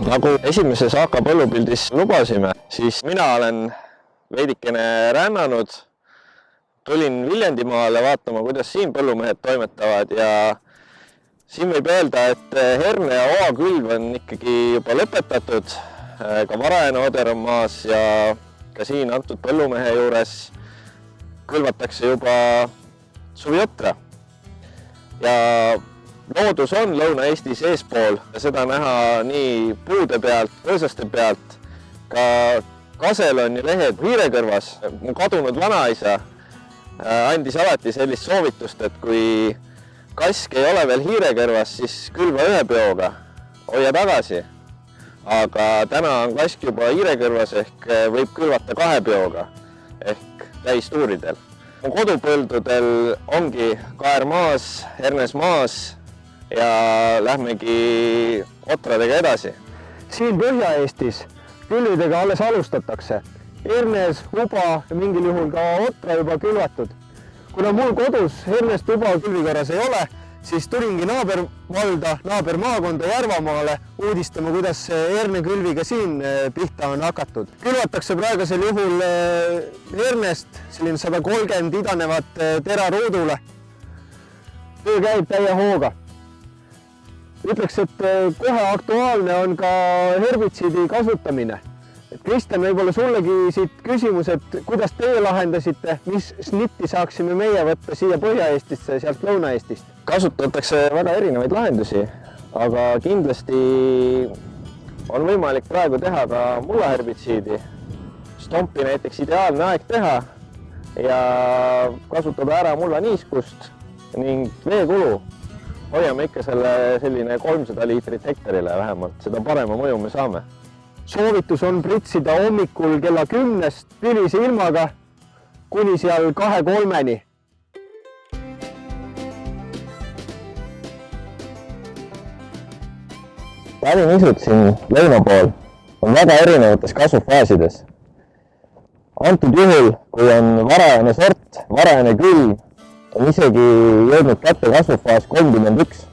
Nagu esimeses AK põllupildis lubasime, siis mina olen veidikene rännanud. Tulin Viljandimaale vaatama, kuidas siin põllumehed toimetavad ja siin võib öelda, et herne ja oakülv on ikkagi juba lõpetatud. Ka varajane oder on maas ja ka siin antud põllumehe juures külvatakse juba suviotra. Ja loodus on Lõuna-Eestis eespool ja seda näha nii puude pealt, põõsaste pealt. Ka kasel on ju lehed hiirekõrvas. Mu kadunud vanaisa andis alati sellist soovitust, et kui kask ei ole veel hiirekõrvas, siis külva ühe peoga, hoia tagasi. Aga täna on kask juba hiirekõrvas ehk võib külvata 2 peoga ehk täistuuridel. Mu kodupõldudel ongi kaer maas, hernes maas ja lähmegi otradega edasi. Siin Põhja-Eestis külvidega alles alustatakse. Hernes, uba ja mingil juhul ka otra juba külvatud. Kuna mul kodus hernest uba külvikorras ei ole, siis tulingi naabervalda, naabermaakonda Järvamaale uudistama, kuidas hernekülviga siin pihta on hakatud. Külvatakse praegusel juhul hernest selline 130 idanevat teraruudule. Töö käib täie hooga. Ütleks, et kohe aktuaalne on ka herbitsiidi kasutamine. Kristjan, võib-olla sullegi siit küsimus, et kuidas teie lahendasite, mis snitti saaksime meie võtta siia Põhja-Eestisse, sealt Lõuna-Eestist? Kasutatakse väga erinevaid lahendusi, aga kindlasti on võimalik praegu teha ka mullaherbitsiidi. Stompi näiteks ideaalne aeg teha ja kasutada ära mulla niiskust ning veekulu. Hoiame ikka selline 300 liitrit hektarile vähemalt, seda parema mõju me saame. Soovitus on pritsida hommikul kella 10-st pilise ilmaga kuni seal 2-3-ni. Tavinisud siin lõuna pool on väga erinevates kasvufaasides. Antud juhul, kui on varajane sort, varajane külv, on isegi jõudnud kätte kasvufaas 31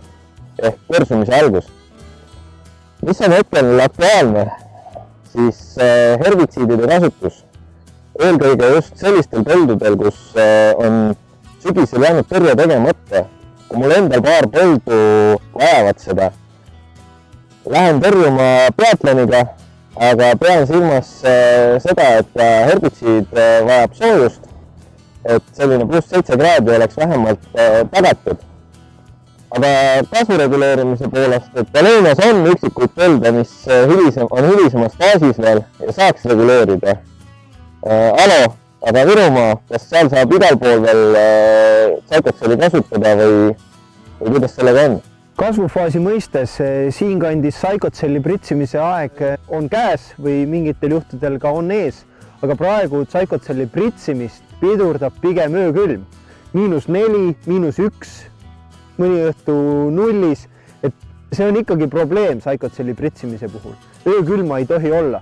ehk põrsumise algus. Mis on hetkel aktuaalne, siis herbitsiidide kasutus. Eelkõige just sellistel põldudel, kus on sügisel jäänud tõrje tegemata. Kui mul endal paar põldu vajavad seda, lähen tõrjuma peatloniga, aga pean silmas seda, et herbitsiid vajab soojust, et selline +7 kraadi oleks vähemalt tagatud. Aga kasvureguleerimise poolest, et lõunas on üksikuid põlde, mis on hilisemas faasis veel ja saaks reguleerida. Alo, aga Virumaa, kas seal saab igal pool veel Zycotseli kasutada või kuidas sellega on? Kasvufaasi mõistes siinkandis Zycotseli pritsimise aeg on käes või mingitel juhtudel ka on ees, aga praegu Zycotseli pritsimist pidurdab pigem öökülm. -4, -1, mõni õhtu 0, et see on ikkagi probleem Zycotseli pritsimise puhul. Öökülma ei tohi olla.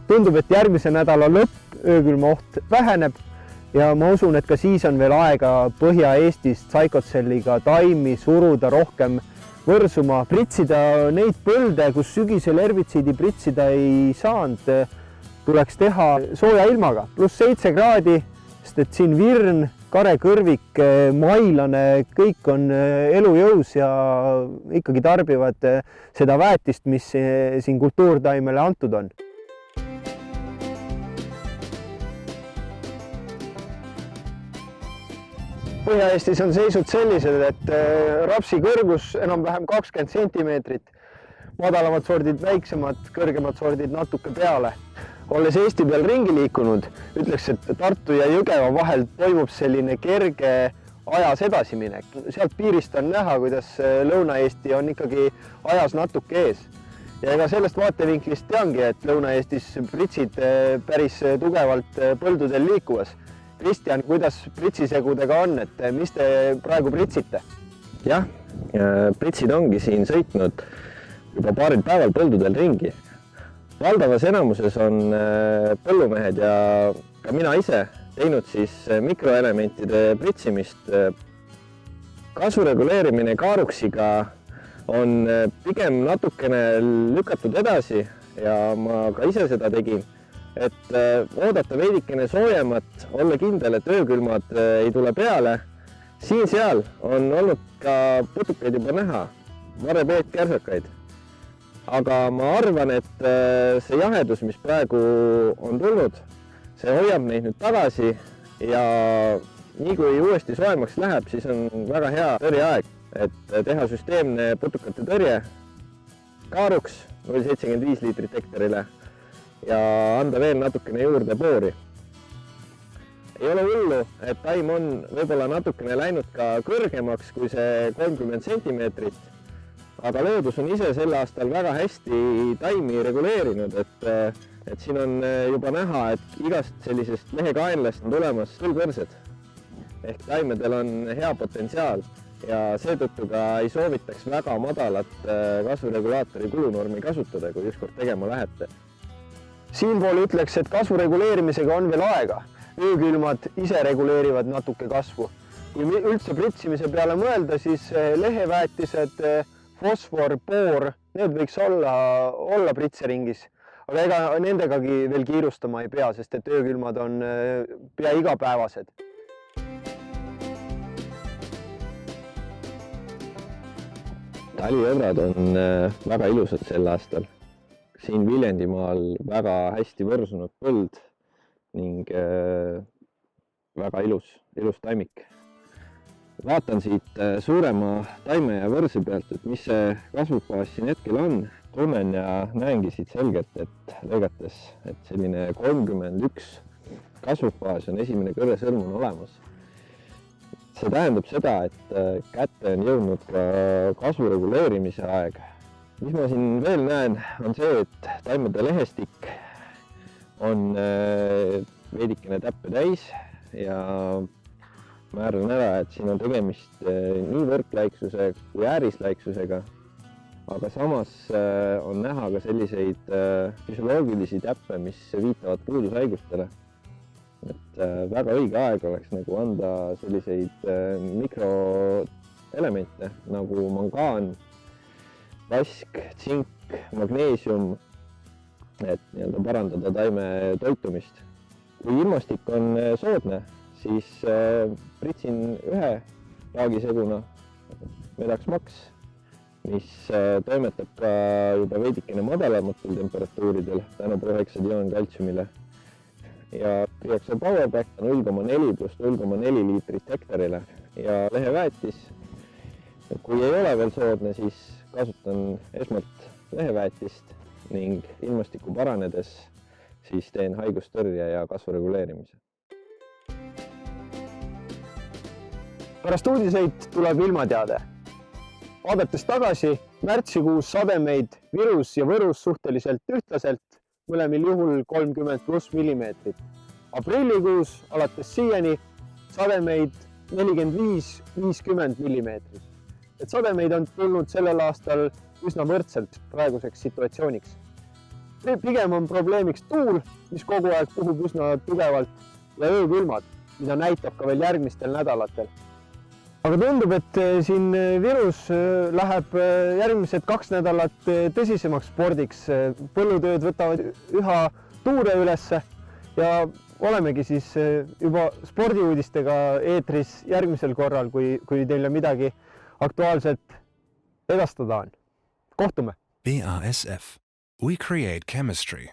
Tundub, et järgmise nädala lõpp öökülma oht väheneb ja ma usun, et ka siis on veel aega Põhja-Eestist Zycotseliga taimi suruda rohkem võrsuma, pritsida neid põlde, kus sügisel herbitsiidi pritsida ei saanud, tuleks teha sooja ilmaga, +7 kraadi, sest et siin virn, karekõrvik, mailane, kõik on elujõus ja ikkagi tarbivad seda väetist, mis siin kultuurtaimele antud on. Põhja-Eestis on seisud sellised, et rapsi kõrgus enam-vähem 20 sentimeetrit, madalamad sordid väiksemad, kõrgemad sordid natuke peale. Olles Eesti peal ringi liikunud, ütleks, et Tartu ja Jõgeva vahel toimub selline kerge ajas edasiminek. Sealt piirist on näha, kuidas Lõuna-Eesti on ikkagi ajas natuke ees. Ja ega sellest vaatevinklist teangi, et Lõuna-Eestis pritsid päris tugevalt põldudel liikuvas. Kristjan, kuidas pritsisegudega on, et mis te praegu pritsite? Jah, pritsid ongi siin sõitnud juba paaril päeval põldudel ringi. Valdavas enamuses on põllumehed ja ka mina ise teinud siis mikroelementide pritsimist. Kasvureguleerimine kaaruksiga on pigem natukene lükatud edasi ja ma ka ise seda tegin, et oodata veidikene soojemat, olla kindel, et öökülmad ei tule peale. Siin-seal on olnud ka putukaid juba näha, varepeetkärsakaid. Aga ma arvan, et see jahedus, mis praegu on tulnud, see hoiab neid nüüd tagasi ja nii kui uuesti soojemaks läheb, siis on väga hea tõrjeaeg, et teha süsteemne putukate tõrje kaaruks 0,75 liitrit hektarile ja anda veel natukene juurde boori. Ei ole hullu, et taim on võib-olla natukene läinud ka kõrgemaks kui see 30 sentimeetrit, aga loodus on ise sel aastal väga hästi taimi reguleerinud, et siin on juba näha, et igast sellisest lehekaenlast on tulemas tõlgõrsed. Ehk taimedel on hea potentsiaal ja seetõttu ka ei soovitaks väga madalat kasvuregulaatori kulunormi kasutada, kui ükskord tegema lähete. Siinpool ütleks, et kasvu reguleerimisega on veel aega. Öökülmad ise reguleerivad natuke kasvu. Kui üldse pritsimise peale mõelda, siis leheväetised, fosfor, boor, need võiks olla pritseringis. Aga ega nendegagi veel kiirustama ei pea, sest et öökülmad on pea igapäevased. Talijõbrad on väga ilusad sel aastal. Siin Viljandimaal väga hästi võrsunud põld ning väga ilus taimik. Vaatan siit suurema taime ja võrse pealt, et mis see kasvufaas siin hetkel on. Tunnen ja näengi siit selgelt, et lõigates, et selline 31 kasvufaas on esimene kõrresõrm on olemas. See tähendab seda, et kätte on jõudnud ka kasvu reguleerimise aeg. Mis ma siin veel näen, on see, et taimede lehestik on veidikene täppe täis ja määran ära, et siin on tegemist nii võrkläiksuse kui äärisläiksusega, aga samas on näha ka selliseid füsioloogilisi täppe, mis viitavad puudushaigustele. Et väga õige aeg oleks nagu anda selliseid mikroelemente nagu mangaan, vask, tsink, magneesium, et parandada taime toitumist. Kui ilmastik on soodne, siis pritsin ühe paagiseguna Medax Max, mis toimetab ka juba veidikene madalamatel temperatuuridel tänu proheksadioon kaltsiumile. Ja Trioxel Powerback 0,4 plus 0,4 liitrit hektarile ja leheväetis. Kui ei ole veel soodne, siis kasutan esmalt leheväetist ning ilmastiku paranedes siis teen haigustõrje ja kasvu reguleerimise. Pärast uudiseid tuleb ilmateade. Vaadates tagasi, märtsikuus sademeid Virus ja Võrus suhteliselt ühtlaselt, mõlemil juhul 30+ millimeetrit. Aprillikuus alates siiani sademeid 45-50 millimeetrit. Et sademeid on tulnud sellel aastal üsna võrdselt praeguseks situatsiooniks. Pigem on probleemiks tuul, mis kogu aeg puhub üsna tugevalt ja öökülmad, mida näitab ka veel järgmistel nädalatel. Aga tundub, et siin Virus läheb järgmised 2 nädalat tõsisemaks spordiks. Põllutööd võtavad üha tuure ülesse ja olemegi siis juba spordiuudistega eetris järgmisel korral, kui teile midagi aktuaalselt edastada on. Kohtume! BASF. We create chemistry.